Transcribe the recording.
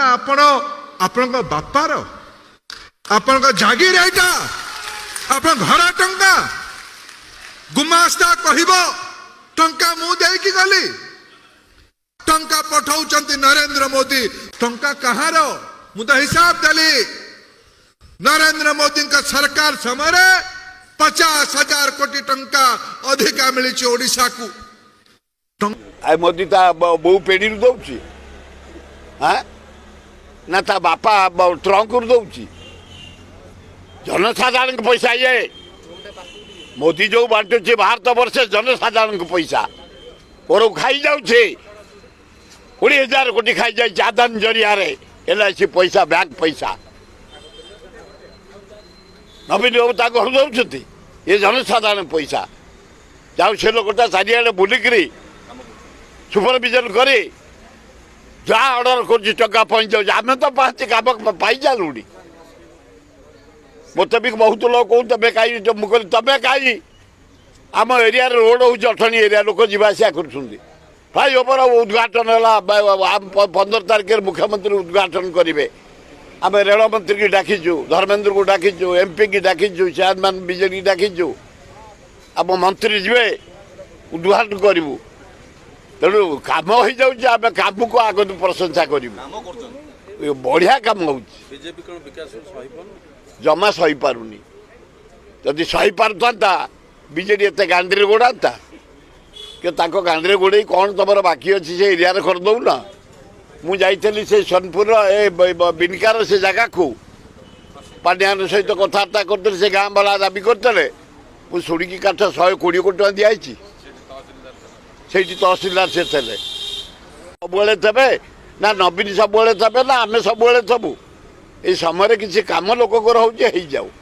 आपण आपण बापार आपण जागिर एटा आपण घर टंका गुमास्ता कहब टंका मु देकी गली टंका पठाउचंती नरेंद्र मोदी टंका कहार मु तो हिसाब देली नरेंद्र मोदी का सरकार समय 50,000 कोटी टंका अधिका मिली ओडिशा को मोदी ता बहु पेढ़ी दौची हाँ ना ता बापा ट्रंक दौची जनसाधारण पैसा ये मोदी जो बांटुचे भारत वर्ष जनसाधारण पैसा और खाई जाऊे 20,000 कोटी खाई जाए आदान जरिया LIC पैसा बैंक पैसा नवीन बाबू दौरान ये जनसाधारण पैसा जाऊ से लोकटा चारिड़े बुलिकी सुपरविजन करे जहाँ अर्डर कर पहुँच जाऊँ आम तो पाँच काम पाई जालुणी मत भी बहुत लोग कहूँ तमें कहीं मुझे तमें कहीं आम एरिया रोड हूँ अठनी एरिया लोक जावासिया कर फ्लाईओवर उद्घाटन है 15 तारिख मुख्यमंत्री उद्घाटन करेंगे आम रेल मंत्री की डाकीचु धर्मेंद्र को डाकीचु MP की डाकीचु चेयरमैन बीजेडी डाकीचु आम मंत्री जी उद्घाटन करूँ तेणु कम हो जाए कम को आग प्रशंसा करूँ बढ़िया कम हो जमा सही पारुनी जदि सही पारता बीजेडी एत गांधी गोड़ाता कि गांधी गोड़े कौन तुम बाकी अच्छी से एरिया करदौ ना मुझे से सोनपुर बिनकार से जगह को पांड्यान सहित कथबार्ता करते से गाँ वाला दाबी करते मुझे शुणी काठ 120 कोटी टका दिखाई से तहसिलदार से सब थे ना नवीन सब थे ना आम सब थबू ये समय किसी कम लोक हो जाऊ।